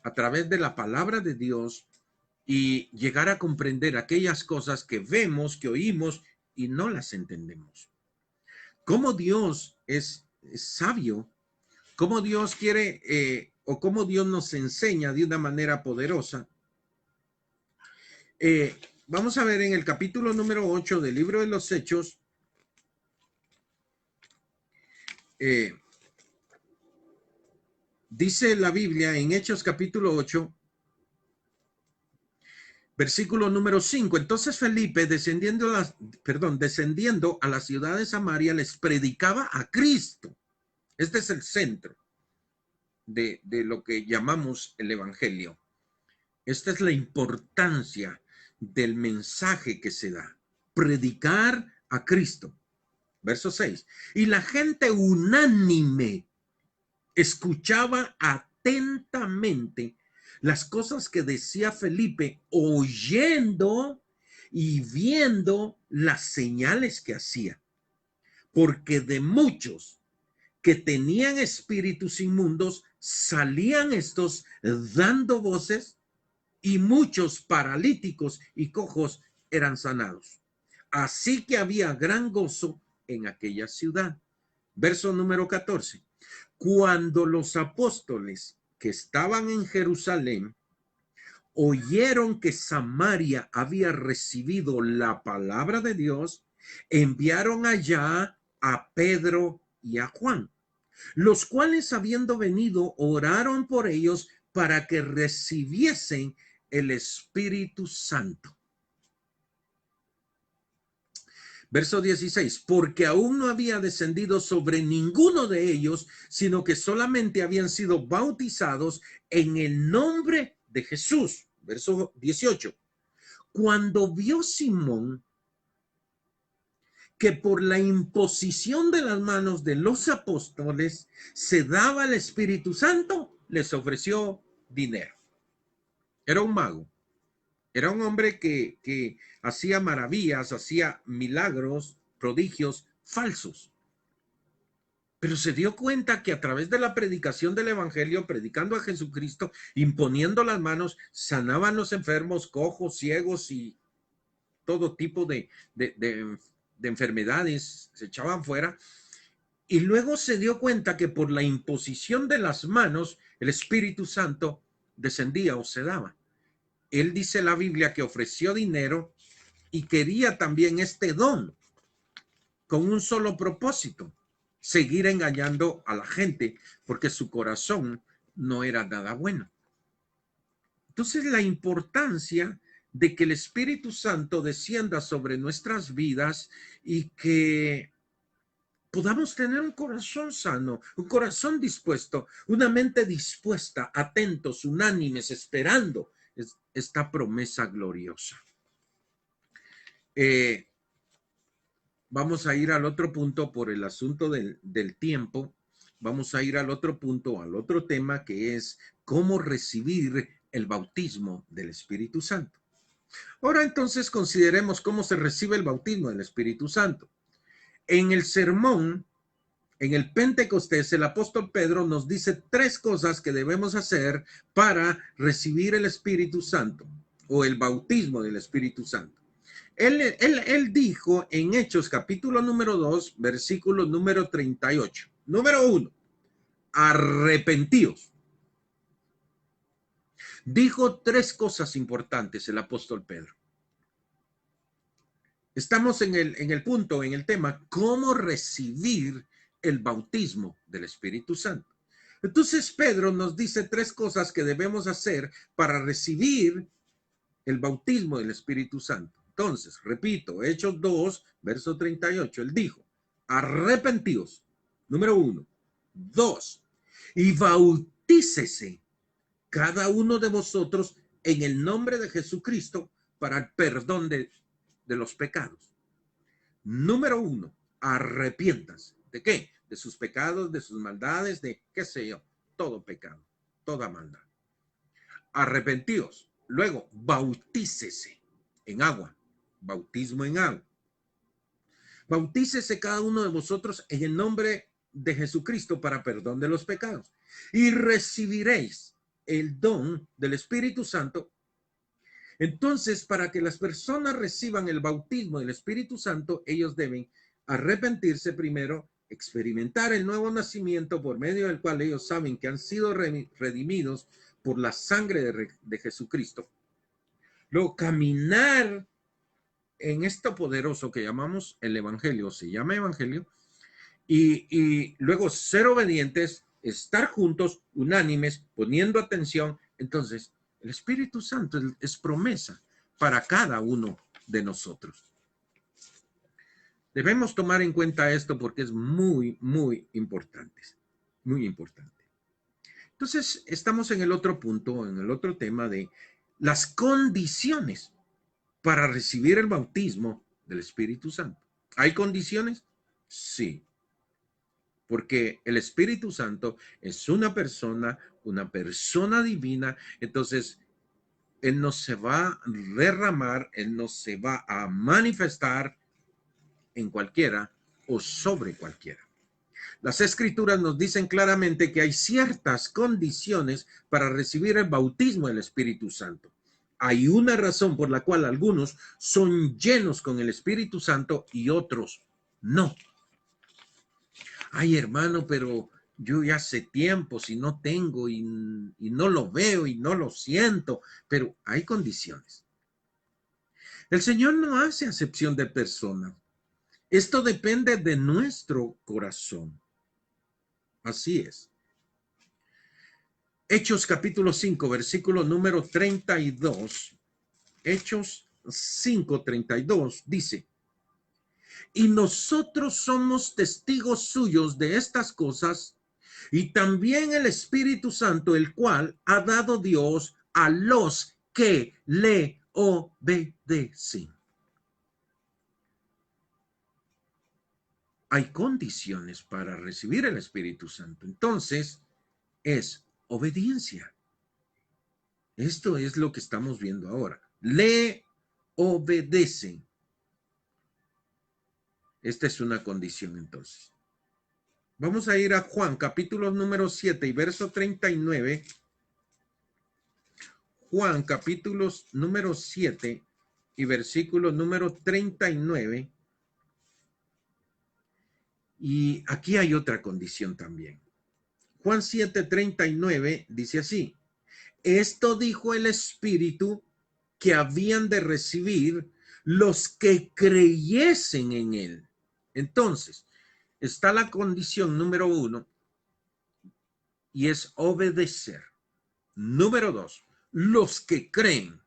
[SPEAKER 1] a través de la palabra de Dios y llegar a comprender aquellas cosas que vemos, que oímos y no las entendemos? ¿Cómo Dios es sabio? ¿Cómo Dios quiere o cómo Dios nos enseña de una manera poderosa? Vamos a ver en el capítulo número 8 del libro de los Hechos, dice la Biblia en Hechos capítulo 8, versículo número 5. Entonces Felipe, descendiendo a la ciudad de Samaria, les predicaba a Cristo. Este es el centro de lo que llamamos el evangelio. Esta es la importancia del mensaje que se da. Predicar a Cristo. Verso 6. Y la gente unánime escuchaba atentamente las cosas que decía Felipe, oyendo y viendo las señales que hacía. Porque de muchos que tenían espíritus inmundos, salían estos dando voces, y muchos paralíticos y cojos eran sanados. Así que había gran gozo en aquella ciudad. Verso número 14. Cuando los apóstoles que estaban en Jerusalén oyeron que Samaria había recibido la palabra de Dios, enviaron allá a Pedro y a Juan, los cuales, habiendo venido, oraron por ellos para que recibiesen el Espíritu Santo. Verso 16, porque aún no había descendido sobre ninguno de ellos, sino que solamente habían sido bautizados en el nombre de Jesús. Verso 18, cuando vio Simón que por la imposición de las manos de los apóstoles se daba el Espíritu Santo, les ofreció dinero. Era un mago. Era un hombre que hacía maravillas, hacía milagros, prodigios falsos. Pero se dio cuenta que a través de la predicación del evangelio, predicando a Jesucristo, imponiendo las manos, sanaban los enfermos, cojos, ciegos y todo tipo de enfermedades, se echaban fuera. Y luego se dio cuenta que por la imposición de las manos, el Espíritu Santo descendía o se daba. Él dice la Biblia que ofreció dinero y quería también este don con un solo propósito: seguir engañando a la gente, porque su corazón no era nada bueno. Entonces, la importancia de que el Espíritu Santo descienda sobre nuestras vidas y que podamos tener un corazón sano, un corazón dispuesto, una mente dispuesta, atentos, unánimes, esperando esta promesa gloriosa. Vamos a ir al otro punto por el asunto del tiempo. Vamos a ir al otro punto, al otro tema, que es cómo recibir el bautismo del Espíritu Santo. Ahora entonces consideremos cómo se recibe el bautismo del Espíritu Santo. En el sermón, en el Pentecostés, el apóstol Pedro nos dice 3 cosas que debemos hacer para recibir el Espíritu Santo o el bautismo del Espíritu Santo. Él dijo en Hechos capítulo número 2, versículo número 38. Número 1, arrepentíos. Dijo 3 cosas importantes el apóstol Pedro. Estamos en el punto, en el tema, cómo recibir el bautismo del Espíritu Santo. Entonces Pedro nos dice 3 cosas que debemos hacer para recibir el bautismo del Espíritu Santo. Entonces, repito, Hechos 2, verso 38, él dijo, arrepentíos, número 1. 2, y bautícese cada uno de vosotros en el nombre de Jesucristo para el perdón de los pecados. Número 1, arrepientas. ¿De qué? De sus pecados, de sus maldades, de qué sé yo, todo pecado, toda maldad. Arrepentíos. Luego, bautícese en agua. Bautismo en agua. Bautícese cada uno de vosotros en el nombre de Jesucristo para perdón de los pecados. Y recibiréis el don del Espíritu Santo. Entonces, para que las personas reciban el bautismo del Espíritu Santo, ellos deben arrepentirse primero, experimentar el nuevo nacimiento por medio del cual ellos saben que han sido redimidos por la sangre de Jesucristo. Luego, caminar en esto poderoso que llamamos el Evangelio, se llama Evangelio, y luego ser obedientes, estar juntos, unánimes, poniendo atención. Entonces, el Espíritu Santo es promesa para cada uno de nosotros. Debemos tomar en cuenta esto porque es muy, muy importante. Muy importante. Entonces, estamos en el otro punto, en el otro tema de las condiciones para recibir el bautismo del Espíritu Santo. ¿Hay condiciones? Sí. Porque el Espíritu Santo es una persona divina, entonces Él no se va a derramar, Él no se va a manifestar en cualquiera o sobre cualquiera. Las Escrituras nos dicen claramente que hay ciertas condiciones para recibir el bautismo del Espíritu Santo. Hay una razón por la cual algunos son llenos con el Espíritu Santo y otros no. Ay, hermano, pero yo ya hace tiempo, si no tengo y no lo veo y no lo siento, pero hay condiciones. El Señor no hace acepción de personas. Esto depende de nuestro corazón. Así es. Hechos capítulo 5, versículo número 32. Hechos 5, 32 dice, y nosotros somos testigos suyos de estas cosas, y también el Espíritu Santo, el cual ha dado Dios a los que le obedecen. Hay condiciones para recibir el Espíritu Santo. Entonces, es obediencia. Esto es lo que estamos viendo ahora. Le obedecen. Esta es una condición entonces. Vamos a ir a Juan, capítulo número 7 y verso 39. Juan, capítulo número 7 y versículo número 39. Y aquí hay otra condición también. Juan 7:39 dice así, esto dijo el Espíritu que habían de recibir los que creyesen en él. Entonces, está la condición número 1, y es obedecer. Número 2, los que creen.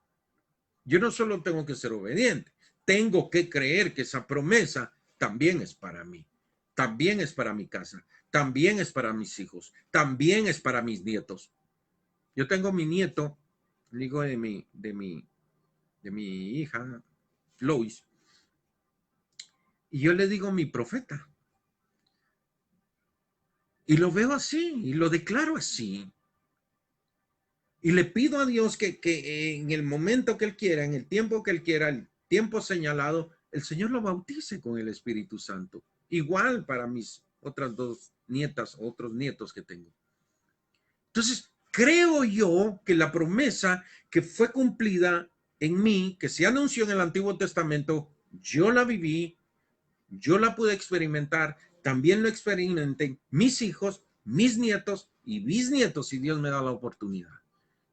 [SPEAKER 1] Yo no solo tengo que ser obediente, tengo que creer que esa promesa también es para mí, también es para mi casa, también es para mis hijos, también es para mis nietos. Yo tengo mi nieto, el hijo de mi hija, Lois, y yo le digo mi profeta. Y lo veo así, y lo declaro así. Y le pido a Dios que en el momento que Él quiera, en el tiempo que Él quiera, el tiempo señalado, el Señor lo bautice con el Espíritu Santo. Igual para mis otras dos nietas, otros nietos que tengo. Entonces, creo yo que la promesa que fue cumplida en mí, que se anunció en el Antiguo Testamento, yo la viví, yo la pude experimentar, también lo experimenté mis hijos, mis nietos y bisnietos, si Dios me da la oportunidad.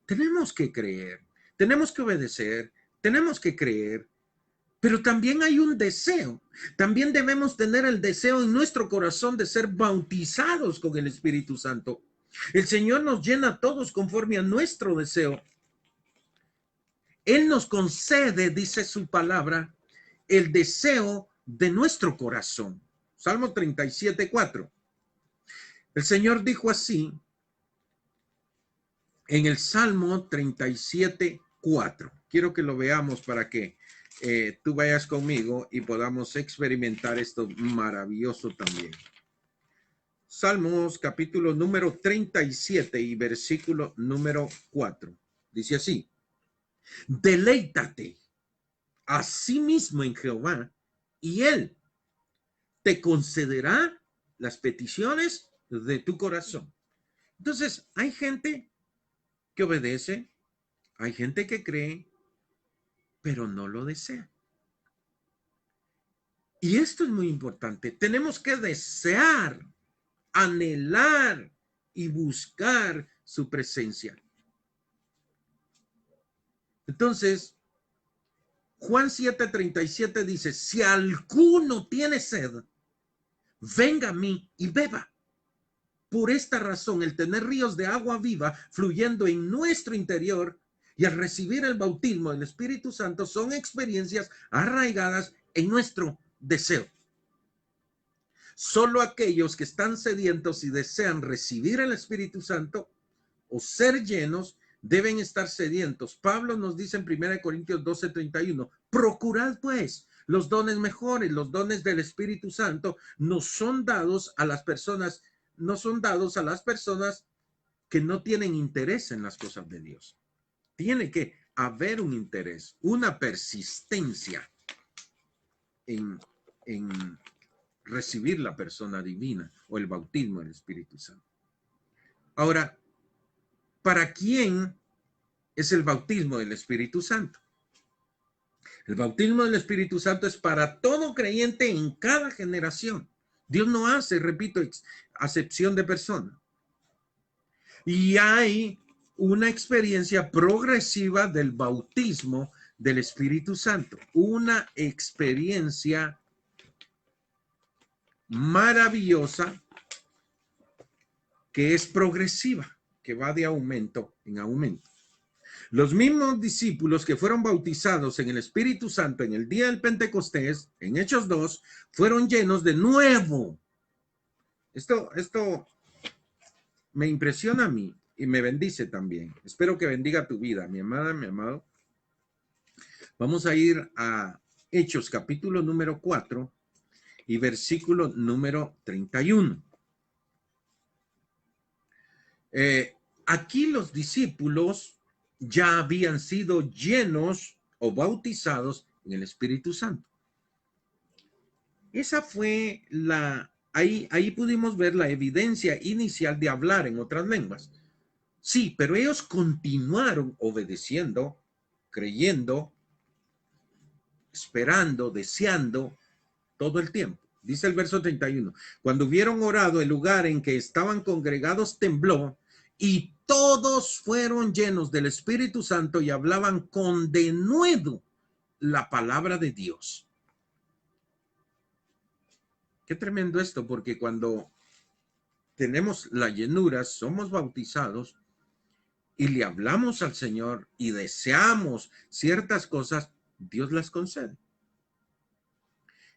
[SPEAKER 1] Tenemos que creer, tenemos que obedecer, tenemos que creer, pero también hay un deseo. También debemos tener el deseo en nuestro corazón de ser bautizados con el Espíritu Santo. El Señor nos llena a todos conforme a nuestro deseo. Él nos concede, dice su palabra, el deseo de nuestro corazón. Salmo 37:4. El Señor dijo así en el Salmo 37:4. Quiero que lo veamos para que tú vayas conmigo y podamos experimentar esto maravilloso también. Salmos capítulo número 37 y versículo número 4. Dice así: deleítate a sí mismo en Jehová y Él te concederá las peticiones de tu corazón. Entonces, hay gente que obedece, hay gente que cree, pero no lo desea. Y esto es muy importante. Tenemos que desear, anhelar y buscar su presencia. Entonces, Juan 7:37 dice: si alguno tiene sed, venga a mí y beba. Por esta razón, el tener ríos de agua viva fluyendo en nuestro interior y al recibir el bautismo del Espíritu Santo son experiencias arraigadas en nuestro deseo. Solo aquellos que están sedientos y desean recibir el Espíritu Santo o ser llenos deben estar sedientos. Pablo nos dice en 1 Corintios 12:31, procurad pues los dones mejores, los dones del Espíritu Santo no son dados a las personas que no tienen interés en las cosas de Dios. Tiene que haber un interés, una persistencia en recibir la persona divina o el bautismo del Espíritu Santo. Ahora, ¿para quién es el bautismo del Espíritu Santo? El bautismo del Espíritu Santo es para todo creyente en cada generación. Dios no hace, repito, acepción de persona. Y hay una experiencia progresiva del bautismo del Espíritu Santo. Una experiencia maravillosa que es progresiva, que va de aumento en aumento. Los mismos discípulos que fueron bautizados en el Espíritu Santo en el día del Pentecostés, en Hechos 2, fueron llenos de nuevo. Esto me impresiona a mí y me bendice también. Espero que bendiga tu vida, mi amada, mi amado. Vamos a ir a Hechos capítulo número 4 y versículo número 31. Aquí los discípulos ya habían sido llenos o bautizados en el Espíritu Santo. Esa fue ahí pudimos ver la evidencia inicial de hablar en otras lenguas. Sí, pero ellos continuaron obedeciendo, creyendo, esperando, deseando todo el tiempo. Dice el verso 31, cuando hubieron orado, el lugar en que estaban congregados tembló y todos fueron llenos del Espíritu Santo y hablaban con denuedo la palabra de Dios. Qué tremendo esto, porque cuando tenemos la llenura, somos bautizados y le hablamos al Señor y deseamos ciertas cosas, Dios las concede.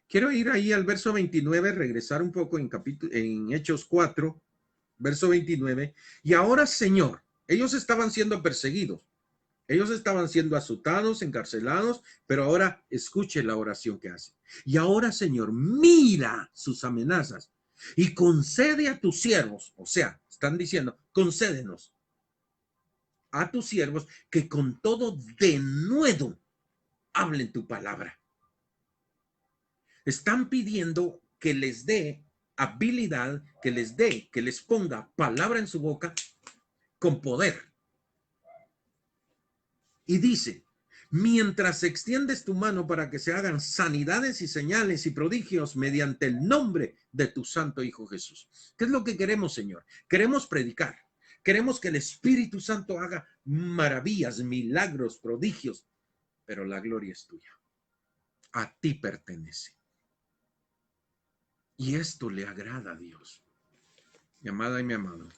[SPEAKER 1] Quiero ir ahí al verso 29, regresar un poco en Hechos 4, verso 29. Y ahora, Señor, ellos estaban siendo perseguidos, ellos estaban siendo azotados, encarcelados, pero ahora escuche la oración que hace. Y ahora, Señor, mira sus amenazas y concede a tus siervos, o sea, están diciendo, concédenos a tus siervos que con todo denuedo hablen tu palabra. Están pidiendo que les dé habilidad, que les ponga palabra en su boca con poder. Y dice, mientras extiendes tu mano para que se hagan sanidades y señales y prodigios mediante el nombre de tu santo Hijo Jesús. ¿Qué es lo que queremos, Señor? Queremos predicar. Queremos que el Espíritu Santo haga maravillas, milagros, prodigios, pero la gloria es tuya. A ti pertenece. Y esto le agrada a Dios. Mi amada y mi amado,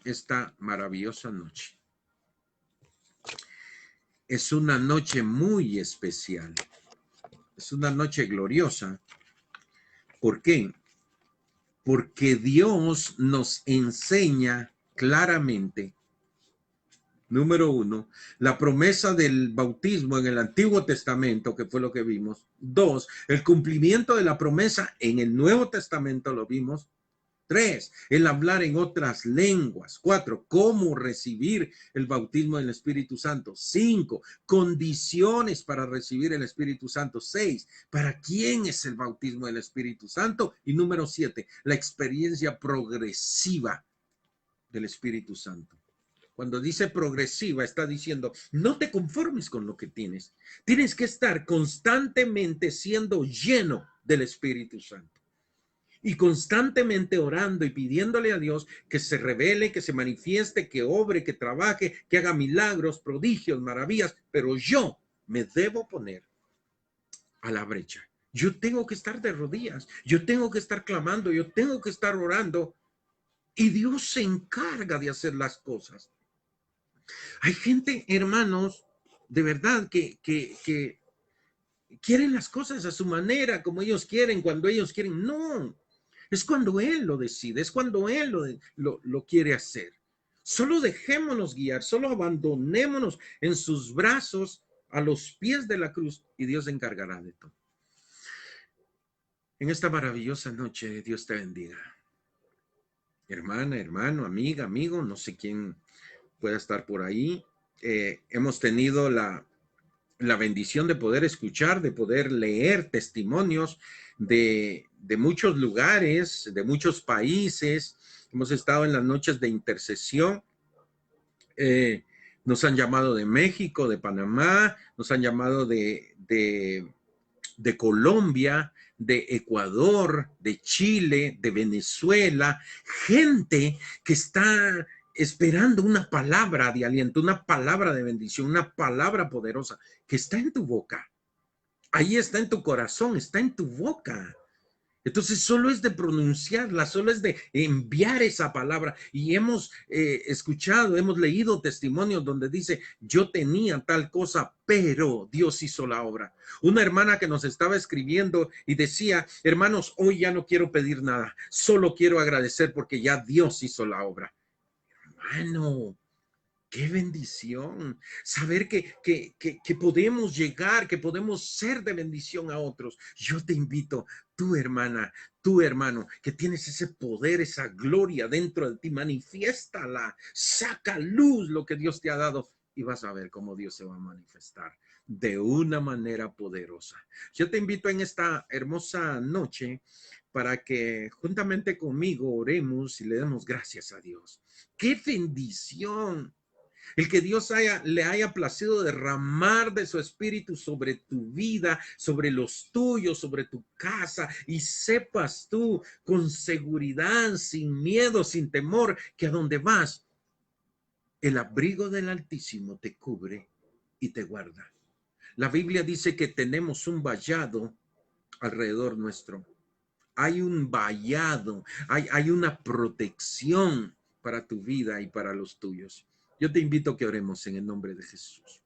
[SPEAKER 1] esta maravillosa noche es una noche muy especial. Es una noche gloriosa. ¿Por qué? Porque Dios nos enseña claramente, número uno, la promesa del bautismo en el Antiguo Testamento, que fue lo que vimos. Dos, el cumplimiento de la promesa en el Nuevo Testamento, lo vimos. 3, el hablar en otras lenguas. 4, cómo recibir el bautismo del Espíritu Santo. 5, condiciones para recibir el Espíritu Santo. 6, para quién es el bautismo del Espíritu Santo. Y número 7, la experiencia progresiva del Espíritu Santo. Cuando dice progresiva, está diciendo, no te conformes con lo que tienes. Tienes que estar constantemente siendo lleno del Espíritu Santo. Y constantemente orando y pidiéndole a Dios que se revele, que se manifieste, que obre, que trabaje, que haga milagros, prodigios, maravillas. Pero yo me debo poner a la brecha. Yo tengo que estar de rodillas. Yo tengo que estar clamando. Yo tengo que estar orando. Y Dios se encarga de hacer las cosas. Hay gente, hermanos, de verdad que quieren las cosas a su manera, como ellos quieren, cuando ellos quieren. No. Es cuando Él lo decide, es cuando Él lo quiere hacer. Solo dejémonos guiar, solo abandonémonos en sus brazos a los pies de la cruz y Dios se encargará de todo. En esta maravillosa noche, Dios te bendiga. Hermana, hermano, amiga, amigo, no sé quién pueda estar por ahí. Hemos tenido la bendición de poder escuchar, de poder leer testimonios de muchos lugares, de muchos países. Hemos estado en las noches de intercesión. Nos han llamado de México, de Panamá, nos han llamado de Colombia, de Ecuador, de Chile, de Venezuela, gente que está esperando una palabra de aliento, una palabra de bendición, una palabra poderosa que está en tu boca. Ahí está en tu corazón, está en tu boca. Entonces solo es de pronunciarla, solo es de enviar esa palabra. Y hemos escuchado, hemos leído testimonios donde dice, yo tenía tal cosa, pero Dios hizo la obra. Una hermana que nos estaba escribiendo y decía, hermanos, hoy ya no quiero pedir nada, solo quiero agradecer porque ya Dios hizo la obra. Hermano, qué bendición saber que podemos llegar, que podemos ser de bendición a otros. Yo te invito, tu hermana, tu hermano, que tienes ese poder, esa gloria dentro de ti, manifiéstala, saca luz lo que Dios te ha dado y vas a ver cómo Dios se va a manifestar de una manera poderosa. Yo te invito en esta hermosa noche para que juntamente conmigo oremos y le demos gracias a Dios. ¡Qué bendición! El que Dios le haya placido derramar de su espíritu sobre tu vida, sobre los tuyos, sobre tu casa, y sepas tú con seguridad, sin miedo, sin temor, que a donde vas, el abrigo del Altísimo te cubre y te guarda. La Biblia dice que tenemos un vallado alrededor nuestro. hay un vallado, hay una protección para tu vida y para los tuyos. Yo te invito a que oremos en el nombre de Jesús.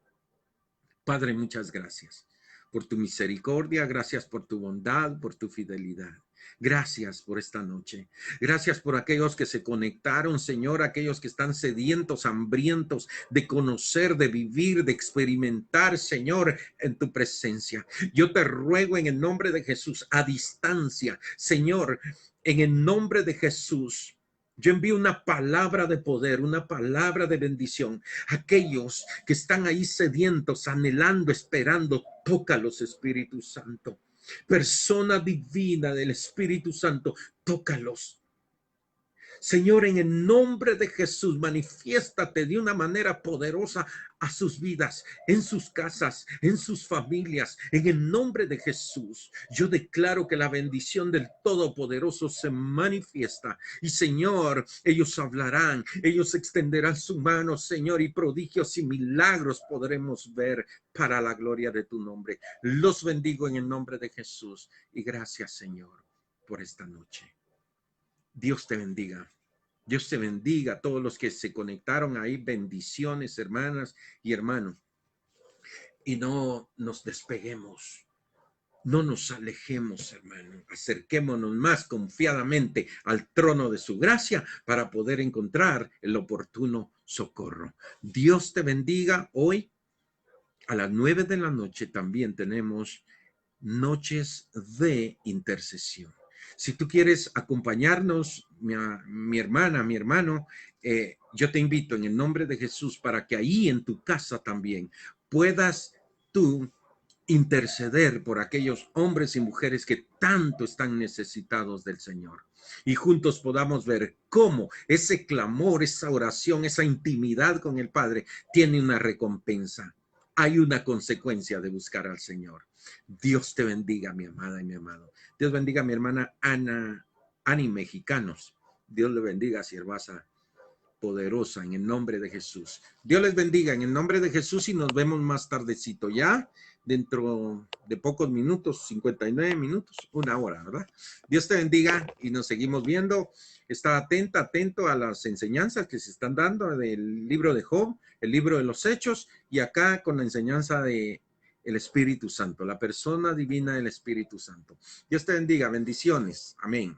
[SPEAKER 1] Padre, muchas gracias por tu misericordia, gracias por tu bondad, por tu fidelidad. Gracias por esta noche. Gracias por aquellos que se conectaron, Señor, aquellos que están sedientos, hambrientos de conocer, de vivir, de experimentar, Señor, en tu presencia. Yo te ruego en el nombre de Jesús, a distancia, Señor, en el nombre de Jesús. Yo envío una palabra de poder, una palabra de bendición. Aquellos que están ahí sedientos, anhelando, esperando, tócalos, Espíritu Santo. Persona divina del Espíritu Santo, tócalos. Señor, en el nombre de Jesús, manifiéstate de una manera poderosa a sus vidas, en sus casas, en sus familias. En el nombre de Jesús, yo declaro que la bendición del Todopoderoso se manifiesta. Y Señor, ellos hablarán, ellos extenderán su mano, Señor, y prodigios y milagros podremos ver para la gloria de tu nombre. Los bendigo en el nombre de Jesús. Y gracias, Señor, por esta noche. Dios te bendiga. Dios te bendiga a todos los que se conectaron ahí. Bendiciones, hermanas y hermanos. Y no nos despeguemos. No nos alejemos, hermano. Acerquémonos más confiadamente al trono de su gracia para poder encontrar el oportuno socorro. Dios te bendiga. Hoy a las 9 de la noche también tenemos noches de intercesión. Si tú quieres acompañarnos, mi hermana, mi hermano, yo te invito en el nombre de Jesús para que ahí en tu casa también puedas tú interceder por aquellos hombres y mujeres que tanto están necesitados del Señor. Y juntos podamos ver cómo ese clamor, esa oración, esa intimidad con el Padre tiene una recompensa. Hay una consecuencia de buscar al Señor. Dios te bendiga, mi amada y mi amado. Dios bendiga a mi hermana Ani Mexicanos. Dios le bendiga, siervaza poderosa, en el nombre de Jesús. Dios les bendiga en el nombre de Jesús y nos vemos más tardecito ya, dentro de pocos minutos, 59 minutos, una hora, ¿verdad? Dios te bendiga y nos seguimos viendo. Está atento a las enseñanzas que se están dando del libro de Job, el libro de los Hechos, y acá con la enseñanza de el Espíritu Santo, la persona divina del Espíritu Santo. Dios te bendiga, bendiciones. Amén.